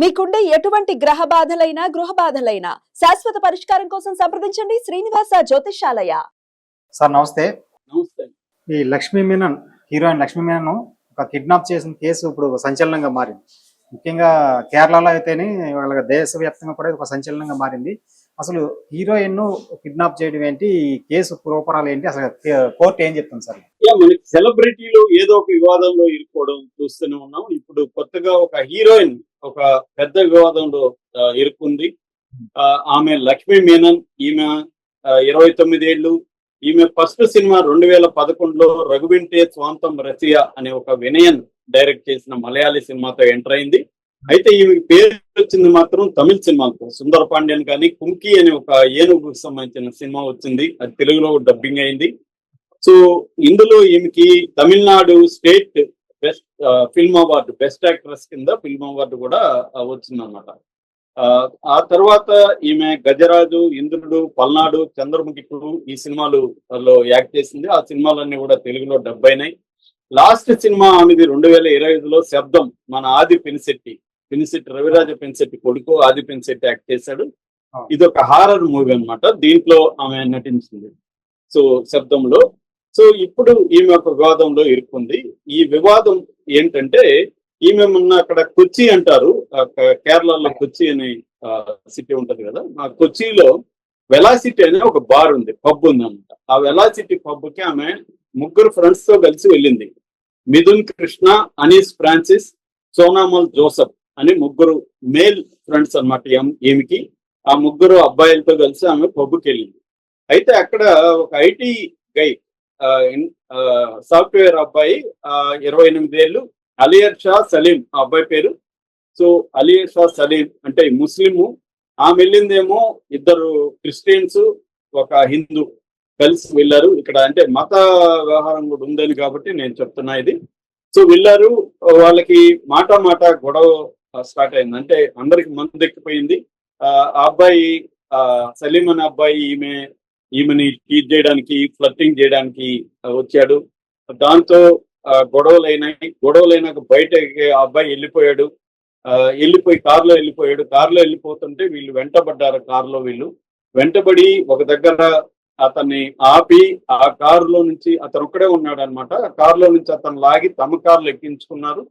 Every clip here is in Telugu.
మీకుండే ఎటువంటి గ్రహ బాధలైనా గృహ బాధలైనా శాశ్వత పరిష్కారం కోసం సంప్రదించండి శ్రీనివాస జ్యోతిషాలయ. సార్ నమస్తే. నమస్తే. ఈ లక్ష్మీ మీనన్, హీరోయిన్ లక్ష్మీ మీనన్ ఒక కిడ్నాప్ చేసిన కేసు ఇప్పుడు సంచలనంగా మారింది. ముఖ్యంగా కేరళలో అయితేనే వాళ్ళ దేశవ్యాప్తంగా కూడా ఒక సంచలనంగా మారింది. అసలు హీరోయిన్ కిడ్నాప్ చేయడం ఏంటి, ఈ కేసు పూర్వపరాలు ఏంటి, అసలు కోర్టు ఏం చెప్తుంది సార్? మనకి సెలబ్రిటీలు ఏదో ఒక వివాదంలో ఇరుక్కోవడం చూస్తూనే ఉన్నాం. ఇప్పుడు కొత్తగా ఒక హీరోయిన్ ఒక పెద్ద వివాదంలో ఇరుక్కుంది. ఆమె లక్ష్మీ మీనన్. ఈమె 29 ఏళ్ళు. ఈమె ఫస్ట్ సినిమా 2011లో రఘువింటే స్వాంతం రసియా అనే ఒక వినయన్ డైరెక్ట్ చేసిన మలయాళీ సినిమాతో ఎంటర్ అయింది. అయితే ఈమె పేరు వచ్చింది మాత్రం తమిళ సినిమాతో. సుందర పాండ్యన్ కానీ కుంకి అనే ఒక ఏనుగుకు సంబంధించిన సినిమా వచ్చింది, అది తెలుగులో డబ్బింగ్ అయింది. సో ఇందులో ఈమెకి Tamil Nadu state best film award, best actress కింద ఫిల్మ్ అవార్డు కూడా వచ్చిందన్నమాట. ఆ తర్వాత ఈమె గజరాజు, ఇంద్రుడు, పల్నాడు, చంద్రముఖికుడు ఈ సినిమాలలో యాక్ట్ చేసింది. ఆ సినిమాలన్నీ కూడా తెలుగులో డబ్ అయినాయి. లాస్ట్ సినిమా ఆమెది 2025లో శబ్దం. మన ఆది పినిశెట్టి రవిరాజ పినిశెట్టి కొడుకు ఆది పినిశెట్టి యాక్ట్ చేశాడు. ఇది ఒక హారర్ మూవీ అన్నమాట. దీంట్లో ఆమె నటించింది. సో శబ్దంలో. సో ఇప్పుడు ఈమె ఒక వివాదంలో ఇరుక్కుంది. ఈ వివాదం ఏంటంటే, ఈమె మొన్న అక్కడ కొచ్చి అంటారు, కేరళలో కొచ్చి అనే సిటీ ఉంటది కదా, ఆ కొచ్చిలో వెలాసిటీ అనే ఒక బార్ ఉంది, పబ్ ఉంది అనమాట. ఆ వెలాసిటీ పబ్ కి ఆమె ముగ్గురు ఫ్రెండ్స్ తో కలిసి వెళ్ళింది. మిథున్ కృష్ణ, అనీస్ ఫ్రాన్సిస్, సోనామల్ జోసఫ్ అని ముగ్గురు మేల్ ఫ్రెండ్స్ అనమాట ఈమెకి. ఆ ముగ్గురు అబ్బాయిలతో కలిసి ఆమె పబ్కి వెళ్ళింది. అయితే అక్కడ ఒక ఐటీ గై, సాఫ్ట్వేర్ అబ్బాయి, 28 ఏళ్ళు, అలియర్ షా సలీం ఆ అబ్బాయి పేరు. సో అలియర్ షా సలీం అంటే ముస్లిము. ఆమె వెళ్ళిందేమో ఇద్దరు క్రిస్టియన్స్, ఒక హిందూ కలిసి వెళ్ళారు. ఇక్కడ అంటే మత వ్యవహారం కూడా ఉందని కాబట్టి నేను చెప్తున్నా ఇది. సో వెళ్ళారు, వాళ్ళకి మాట గొడవ స్టార్ట్ అయింది. అంటే అందరికి మందు ఎక్కిపోయింది. ఆ అబ్బాయి, సలీం అనే అబ్బాయి ఈమెని టీచ్ చేయడానికి, ఫ్లర్టింగ్ చేయడానికి వచ్చాడు. దాంతో గొడవలైనాక బయటకి ఆ అబ్బాయి వెళ్ళిపోయి కారులో వెళ్ళిపోతుంటే వీళ్ళు వెంటబడ్డారు. కారులో వీళ్ళు వెంటబడి ఒక దగ్గర అతన్ని ఆపి, ఆ కారులో నుంచి అతను ఒక్కడే ఉన్నాడు అనమాట. ఆ కారులో నుంచి అతను లాగి తమ కార్లు ఎక్కించుకున్నారు.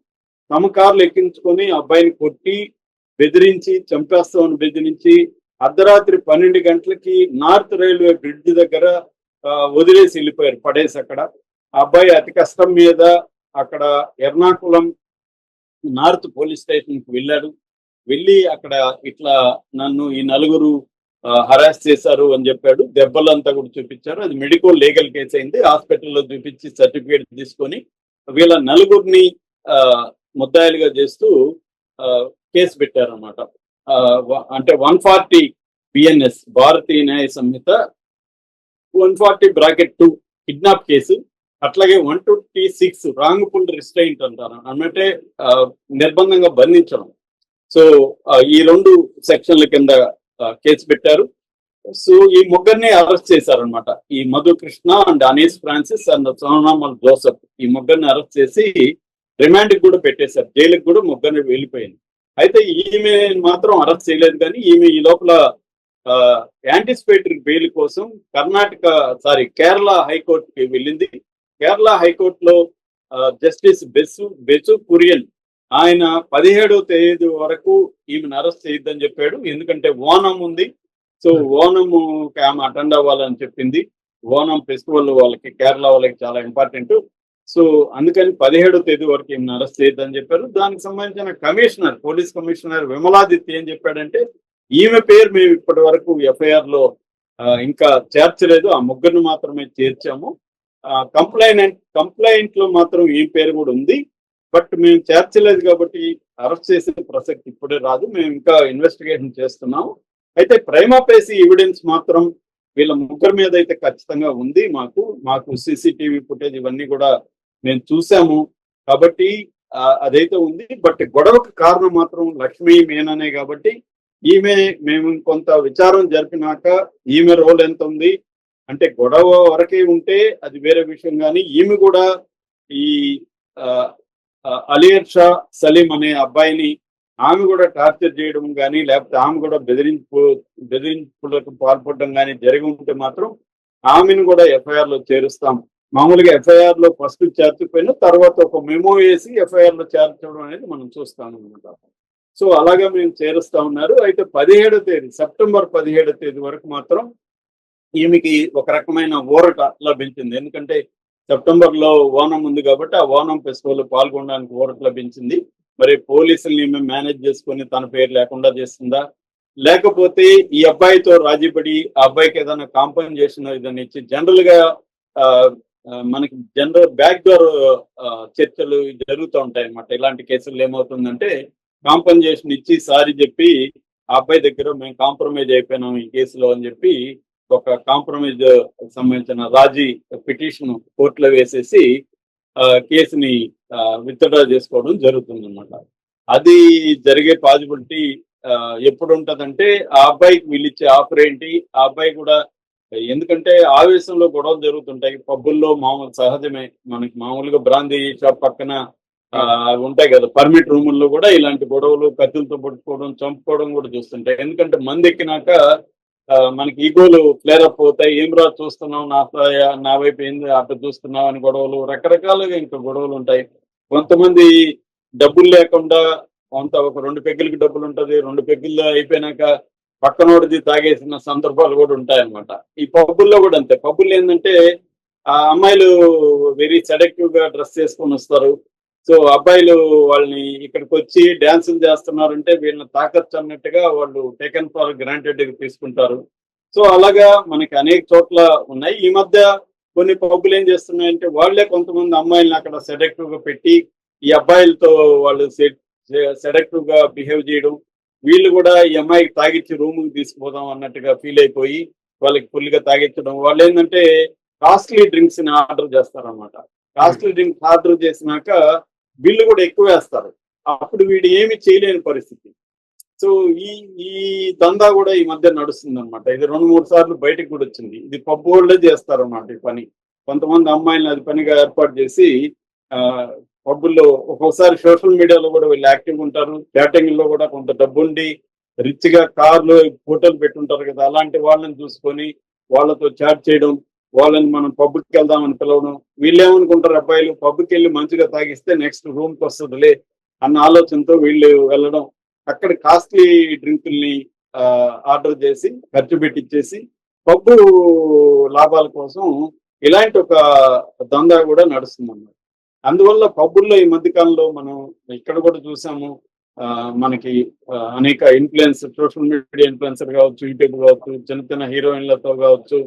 తమ కార్లు ఎక్కించుకొని అబ్బాయిని కొట్టి బెదిరించి, చంపేస్తామని బెదిరించి అర్ధరాత్రి 12 గంటలకి నార్త్ రైల్వే బ్రిడ్జ్ దగ్గర వదిలేసి వెళ్ళిపోయారు, పడేసి. అక్కడ ఆ అబ్బాయి అతి కష్టం మీద అక్కడ ఎర్నాకుళం నార్త్ పోలీస్ స్టేషన్కి వెళ్ళాడు. వెళ్ళి అక్కడ ఇట్లా నన్ను ఈ నలుగురు హరాస్ చేశారు అని చెప్పాడు. దెబ్బలంతా కూడా చూపించారు. అది మెడికల్ లీగల్ కేసు అయింది. హాస్పిటల్లో చూపించి సర్టిఫికేట్ తీసుకొని వీళ్ళ నలుగురిని ముద్దాయిలుగా చేస్తూ కేసు పెట్టారన్నమాట. అంటే 140 బిఎన్ఎస్ భారతీయ న్యాయ సంహిత 140(2) కిడ్నాప్ కేసు. అట్లాగే 126 రాంగ్ఫుల్ రిస్ట్రైంట్ అంటారు, అంటే నిర్బంధంగా బంధించడం. సో ఈ 2 సెక్షన్ల కింద కేసు పెట్టారు. సో ఈ ముగ్గురిని అరెస్ట్ చేశారనమాట. ఈ మధు కృష్ణ అండ్ అనీస్ ఫ్రాన్సిస్ అండ్ సోనామల్ జోసఫ్, ఈ ముగ్గురిని అరెస్ట్ చేసి రిమాండ్కి కూడా పెట్టేశారు. జైలుకి కూడా ముగ్గురిని వెళ్ళిపోయింది. అయితే ఈమె మాత్రం అరెస్ట్ చేయలేదు. కానీ ఈమె ఈ లోపల యాంటిసిపేటరీ బెయిల్ కోసం కేరళ హైకోర్టుకి వెళ్ళింది. కేరళ హైకోర్టులో జస్టిస్ బెసు కురియన్ ఆయన 17వ తేదీ వరకు ఈమెను అరెస్ట్ చేయొద్దని చెప్పాడు. ఎందుకంటే ఓనం ఉంది. సో ఓనము ఆమె అటెండ్ అవ్వాలని చెప్పింది. ఓనం ఫెస్టివల్ వాళ్ళకి, కేరళ వాళ్ళకి చాలా ఇంపార్టెంట్. సో అందుకని 17వ తేదీ వరకు ఈమెను అరెస్ట్ చేయొద్దని చెప్పారు. దానికి సంబంధించిన పోలీస్ కమిషనర్ విమలాదిత్య ఏం చెప్పాడంటే, ఈమె పేరు మేము ఇప్పటి వరకు ఎఫ్ఐఆర్ లో ఇంకా చేర్చలేదు, ఆ ముగ్గురిని మాత్రమే చేర్చాము. కంప్లైంట్ లో మాత్రం ఈ పేరు కూడా ఉంది, బట్ మేము చేర్చలేదు కాబట్టి అరెస్ట్ చేసే ప్రసక్తి ఇప్పుడే రాదు. మేము ఇంకా ఇన్వెస్టిగేషన్ చేస్తున్నాము. అయితే ప్రైమా ఫేసి ఎవిడెన్స్ మాత్రం వీళ్ళ ముగ్గురి మీద అయితే ఖచ్చితంగా ఉంది. మాకు CCTV ఫుటేజ్ ఇవన్నీ కూడా మేము చూసాము కాబట్టి అదైతే ఉంది. బట్ గొడవకు కారణం మాత్రం లక్ష్మీ మీననే కాబట్టి మేము కొంత విచారం జరిపినాక ఈమె రోల్ ఎంత ఉంది అంటే, గొడవ వరకే ఉంటే అది వేరే విషయం. కానీ ఈమె కూడా ఈ అలియర్ షా సలీం అనే అబ్బాయిని ఆమె కూడా టార్చర్ చేయడం కానీ లేకపోతే ఆమె కూడా బెదిరింపులకు పాల్పడడం కానీ జరిగి ఉంటే మాత్రం ఆమెను కూడా ఎఫ్ఐఆర్ లో చేరుస్తాం. మామూలుగా ఎఫ్ఐఆర్ లో ఫస్ట్ చేర్చిపోయిన తర్వాత ఒక మెమో వేసి ఎఫ్ఐఆర్ లో చేర్చడం అనేది మనం చూస్తాం అనమాట. సో అలాగా మేము చేరుస్తా ఉన్నారు. అయితే 17వ తేదీ సెప్టెంబర్ 17వ తేదీ వరకు మాత్రం ఈమెకి ఒక రకమైన ఊరట లభించింది. ఎందుకంటే సెప్టెంబర్ లో ఓనం ఉంది కాబట్టి ఆ ఓనం ఫెస్టివల్ పాల్గొనడానికి ఊరట లభించింది. మరి పోలీసుల్ని ఈమె మేనేజ్ చేసుకొని తన పేరు లేకుండా చేస్తుందా, లేకపోతే ఈ అబ్బాయితో రాజీపడి ఆ అబ్బాయికి ఏదైనా కాంపన్సేషన్ ఏదైనా ఇచ్చి జనరల్ గా ఆ, మనకి జనరల్ బ్యాక్ డోర్ చర్చలు జరుగుతూ ఉంటాయి అన్నమాట. ఇలాంటి కేసులు ఏమవుతుందంటే కాంపన్సేషన్ ఇచ్చి సారీ చెప్పి ఆ అబ్బాయి దగ్గర మేము కాంప్రమైజ్ అయిపోయినాం ఈ కేసులో అని చెప్పి ఒక కాంప్రమైజ్ సంబంధించిన రాజీ పిటిషన్ కోర్టులో వేసేసి కేసుని విత్డ్రా చేసుకోవడం జరుగుతుంది అన్నమాట. అది జరిగే పాసిబిలిటీ ఎప్పుడు ఉంటదంటే ఆ అబ్బాయికి వీళ్ళిచ్చే ఆఫర్ ఏంటి, ఆ అబ్బాయి కూడా ఎందుకంటే ఆవేశంలో గొడవలు జరుగుతుంటాయి పబ్బుల్లో, మామూలు సహజమే. మనకి మామూలుగా బ్రాందీ షాప్ పక్కన ఉంటాయి కదా పర్మిట్ రూముల్లో కూడా ఇలాంటి గొడవలు, కత్తులతో పట్టుకోవడం, చంపుకోవడం కూడా చూస్తుంటాయి. ఎందుకంటే మంది ఎక్కినాక మనకి ఈగోలు ఫ్లేర్ అప్ అవుతాయి. ఏం రా చూస్తున్నావు, నా వైపు ఏంది అట్లా చూస్తున్నావు అని గొడవలు, రకరకాలుగా ఇంకా గొడవలు ఉంటాయి. కొంతమంది డబ్బులు లేకుండా కొంత ఒక 2 పెగ్గులకి డబ్బులు ఉంటది, 2 పెగ్గులు అయిపోయినాక పక్కనోడిది తాగేసిన సందర్భాలు కూడా ఉంటాయన్నమాట. ఈ పబ్బుల్లో కూడా అంతే. పబ్బుల్లో ఏంటంటే ఆ అమ్మాయిలు వెరీ సెడక్టివ్ గా డ్రెస్ చేసుకొని వస్తారు. సో అబ్బాయిలు వాళ్ళని ఇక్కడికి వచ్చి డ్యాన్సులు చేస్తున్నారంటే వీళ్ళని తాకచ్చు అన్నట్టుగా వాళ్ళు టేకెన్ ఫర్ గ్రాంటెడ్ తీసుకుంటారు. సో అలాగా మనకి అనేక చోట్ల ఉన్నాయి. ఈ మధ్య కొన్ని పబ్బులు ఏం చేస్తున్నాయంటే వాళ్ళే కొంతమంది అమ్మాయిలను అక్కడ సెడక్టివ్ గా పెట్టి ఈ అబ్బాయిలతో వాళ్ళు సెడక్టివ్ గా బిహేవ్ చేయడం, వీళ్ళు కూడా ఈ అమ్మాయికి తాగిచ్చి రూముకి తీసుకుపోదాం అన్నట్టుగా ఫీల్ అయిపోయి వాళ్ళకి ఫుల్ గా తాగించడం. వాళ్ళు ఏంటంటే కాస్ట్లీ డ్రింక్స్ ని ఆర్డర్ చేస్తారన్నమాట. కాస్ట్లీ డ్రింక్స్ ఆర్డర్ చేసినాక బిల్లు కూడా ఎక్కువ వేస్తారు. అప్పుడు వీడు ఏమి చేయలేని పరిస్థితి. సో ఈ ఈ దందా కూడా ఈ మధ్య నడుస్తుంది అనమాట. ఇది 2-3 సార్లు బయటకు కూడా వచ్చింది. ఇది పబ్ వాళ్ళే చేస్తారు అన్నమాట ఈ పని. కొంతమంది అమ్మాయిలను అది పనిగా ఏర్పాటు చేసి పబ్బుల్లో ఒక్కొక్కసారి సోషల్ మీడియాలో కూడా వీళ్ళు యాక్టివ్ ఉంటారు. బ్యాటింగ్ లో కూడా కొంత డబ్బుండి రిచ్ గా కార్లు ఫోటోలు పెట్టుంటారు కదా, అలాంటి వాళ్ళని చూసుకొని వాళ్ళతో చాట్ చేయడం, వాళ్ళని మనం పబ్కి వెళ్దామని పిలవడం. వీళ్ళు ఏమనుకుంటారు, అబ్బాయిలు పబ్కి వెళ్ళి మంచిగా తాగిస్తే నెక్స్ట్ రూమ్ కి వస్తుందిలే అన్న ఆలోచనతో వీళ్ళు వెళ్ళడం, అక్కడ కాస్ట్లీ డ్రింకుల్ని ఆర్డర్ చేసి ఖర్చు పెట్టించేసి పబ్బు లాభాల కోసం ఇలాంటి ఒక దందా కూడా నడుస్తుంది అన్నమాట. అందువల్ల పబ్బుల్లో ఈ మధ్య కాలంలో మనం ఇక్కడ కూడా చూసాము. మనకి అనేక సోషల్ మీడియా ఇన్ఫ్లుయెన్సర్ కావచ్చు, యూట్యూబ్ కావచ్చు, చిన్న చిన్న హీరోయిన్లతో కావచ్చు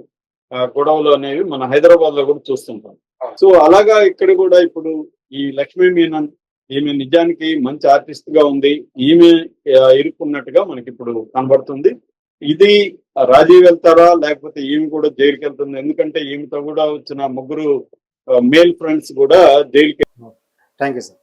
గొడవలు అనేవి మన హైదరాబాద్ లో కూడా చూస్తుంటాం. సో అలాగా ఇక్కడ కూడా ఇప్పుడు ఈ లక్ష్మీ మీనన్ ఈమె నిజానికి మంచి ఆర్టిస్ట్ గా ఉంది. ఈమె ఇరుక్కున్నట్టుగా మనకి ఇప్పుడు కనబడుతుంది. ఇది రాజీ వెళ్తారా లేకపోతే ఈమె కూడా జైలుకి వెళ్తుంది? ఎందుకంటే ఈమెతో కూడా వచ్చిన 3 మేల్ ఫ్రెండ్స్ కూడా జైలుకి. Thank you sir.